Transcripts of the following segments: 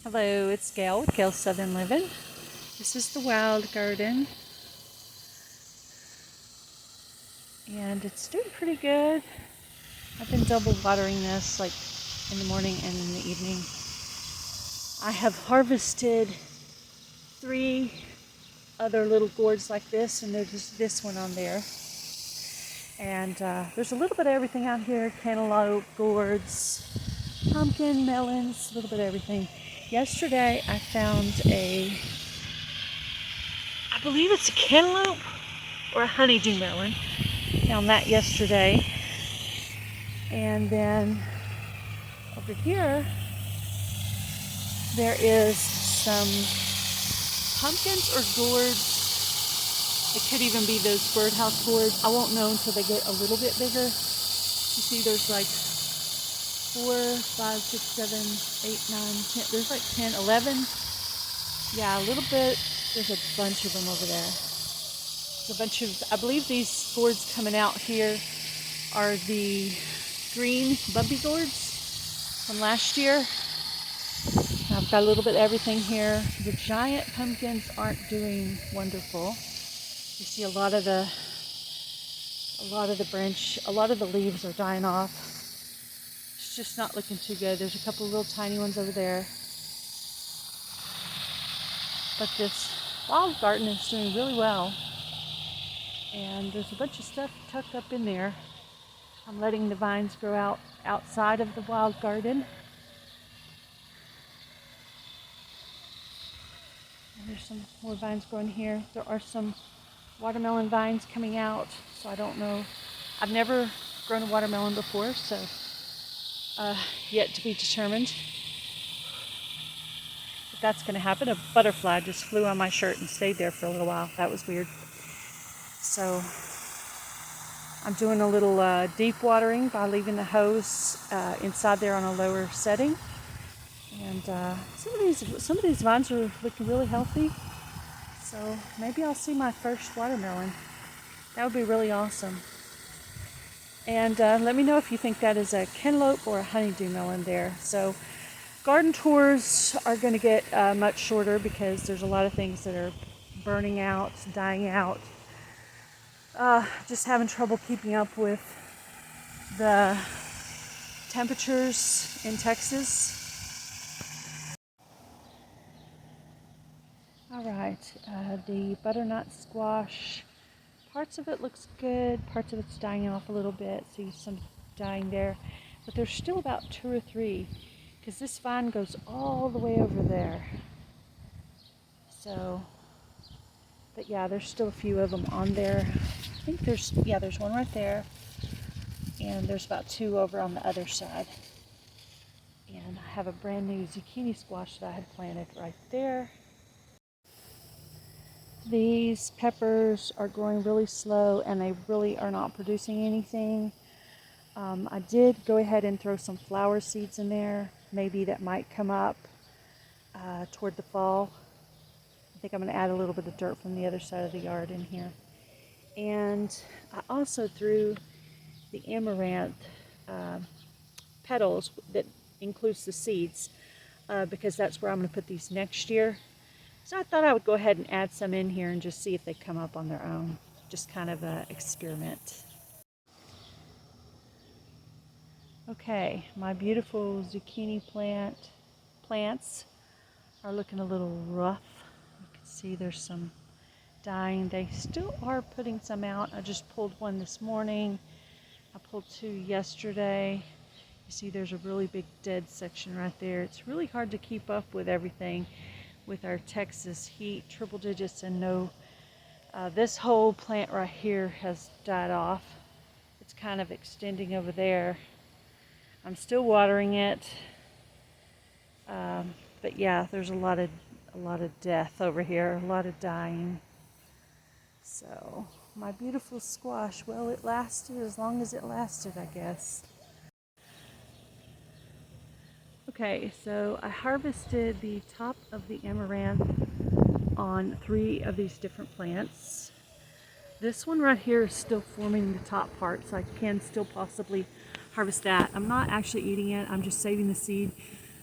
Hello, it's Gail with Gail's Southern Living. This is the wild garden, and it's doing pretty good. I've been double watering this, like in the morning and in the evening. I have harvested 3 other little gourds like this, and there's this one on there. And there's a little bit of everything out here: cantaloupe, gourds, pumpkin, melons, a little bit of everything. Yesterday I found I believe it's a cantaloupe or a honeydew melon. Found that yesterday. And then over here there is some pumpkins or gourds. It could even be those birdhouse gourds. I won't know until they get a little bit bigger. You see there's like 4, 5, 6, 7, 8, 9, 10. There's like 10, 11. Yeah, a little bit. There's a bunch of them over there. There's a bunch of, I believe these gourds coming out here are the green bumpy gourds from last year. I've got a little bit of everything here. The giant pumpkins aren't doing wonderful. You see a lot of the leaves are dying off. It's just not looking too good. There's a couple of little tiny ones over there. But this wild garden is doing really well. And there's a bunch of stuff tucked up in there. I'm letting the vines grow out outside of the wild garden. And there's some more vines growing here. There are some watermelon vines coming out, so I don't know. I've never grown a watermelon before, so yet to be determined. But that's going to happen. A butterfly just flew on my shirt and stayed there for a little while. That was weird. So I'm doing a little deep watering by leaving the hose inside there on a lower setting. And some of these vines are looking really healthy. So maybe I'll see my first watermelon. That would be really awesome. And let me know if you think that is a cantaloupe or a honeydew melon there. So garden tours are going to get much shorter because there's a lot of things that are burning out, dying out. Just having trouble keeping up with the temperatures in Texas. All right, the butternut squash, parts of it looks good, parts of it's dying off a little bit. See some dying there, but there's still about 2 or 3 because this vine goes all the way over there. So, but yeah, there's still a few of them on there. I think there's one right there, and there's about 2 over on the other side. And I have a brand new zucchini squash that I had planted right there. These peppers are growing really slow and they really are not producing anything. I did go ahead and throw some flower seeds in there. Maybe that might come up toward the fall. I think I'm going to add a little bit of dirt from the other side of the yard in here. And I also threw the amaranth petals that includes the seeds because that's where I'm going to put these next year. So I thought I would go ahead and add some in here and just see if they come up on their own. Just kind of an experiment. Okay, my beautiful zucchini plants are looking a little rough. You can see there's some dying. They still are putting some out. I just pulled one this morning. I pulled 2 yesterday. You see there's a really big dead section right there. It's really hard to keep up with everything with our Texas heat, triple digits and no. This whole plant right here has died off. It's kind of extending over there. I'm still watering it, but yeah, there's a lot of death over here, a lot of dying. So my beautiful squash, well, it lasted as long as it lasted, I guess. Okay, so I harvested the top of the amaranth on 3 of these different plants. This one right here is still forming the top part, so I can still possibly harvest that. I'm not actually eating it, I'm just saving the seed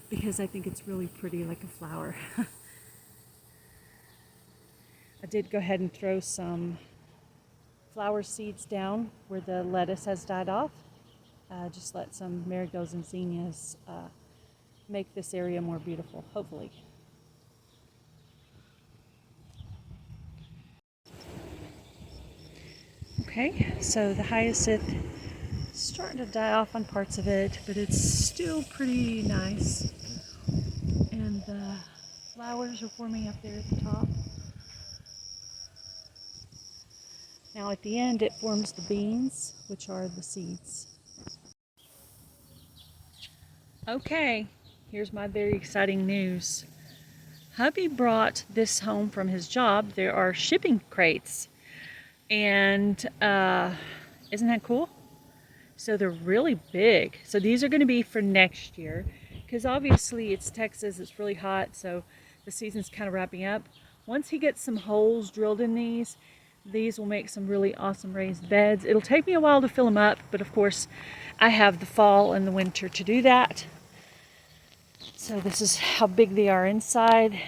because I think it's really pretty like a flower. I did go ahead and throw some flower seeds down where the lettuce has died off. Just let some marigolds and zinnias make this area more beautiful, hopefully. Okay, so the hyacinth is starting to die off on parts of it, but it's still pretty nice. And the flowers are forming up there at the top. Now at the end it forms the beans, which are the seeds. Okay, here's my very exciting news. Hubby brought this home from his job. There are shipping crates, and isn't that cool? So they're really big. So these are going to be for next year, because obviously it's Texas, it's really hot, so the season's kind of wrapping up. Once he gets some holes drilled in these will make some really awesome raised beds. It'll take me a while to fill them up, but of course I have the fall and the winter to do that. So this is how big they are inside.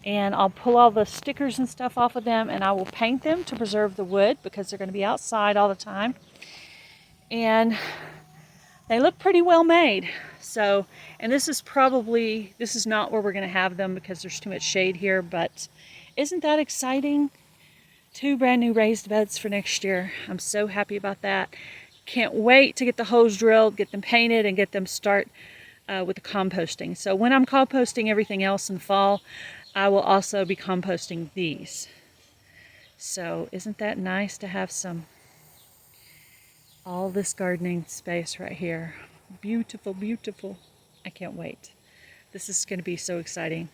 And I'll pull all the stickers and stuff off of them, and I will paint them to preserve the wood because they're going to be outside all the time. And they look pretty well made. So, and this is not where we're going to have them because there's too much shade here, but isn't that exciting? 2 brand new raised beds for next year. I'm so happy about that. Can't wait to get the holes drilled, get them painted, and get them start with the composting. So when I'm composting everything else in the fall, I will also be composting these. So isn't that nice to have all this gardening space right here? Beautiful, beautiful. I can't wait. This is going to be so exciting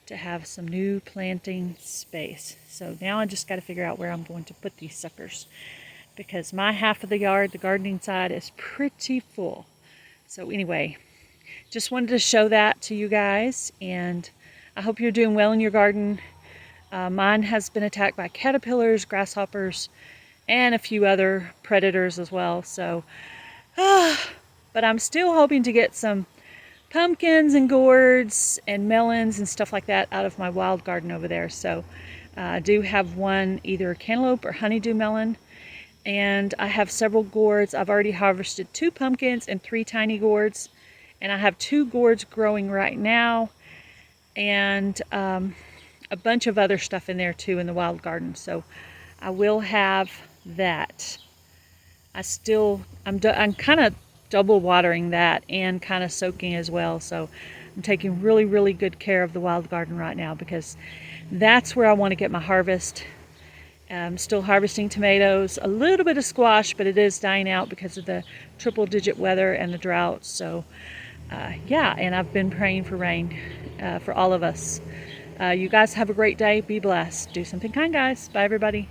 to have some new planting space. So now I just got to figure out where I'm going to put these suckers, because my half of the yard, the gardening side, is pretty full. So anyway, just wanted to show that to you guys, and I hope you're doing well in your garden. Mine has been attacked by caterpillars, grasshoppers, and a few other predators as well. So, but I'm still hoping to get some pumpkins and gourds and melons and stuff like that out of my wild garden over there. So I do have one, either cantaloupe or honeydew melon, and I have several gourds. I've already harvested 2 pumpkins and 3 tiny gourds, and I have 2 gourds growing right now, and a bunch of other stuff in there too in the wild garden. So I will have that. I'm kind of double watering that and kind of soaking as well. So I'm taking really, really good care of the wild garden right now, because that's where I want to get my harvest. I'm still harvesting tomatoes, a little bit of squash, but it is dying out because of the triple-digit weather and the drought. So yeah, and I've been praying for rain for all of us. You guys have a great day. Be blessed. Do something kind, guys. Bye, everybody.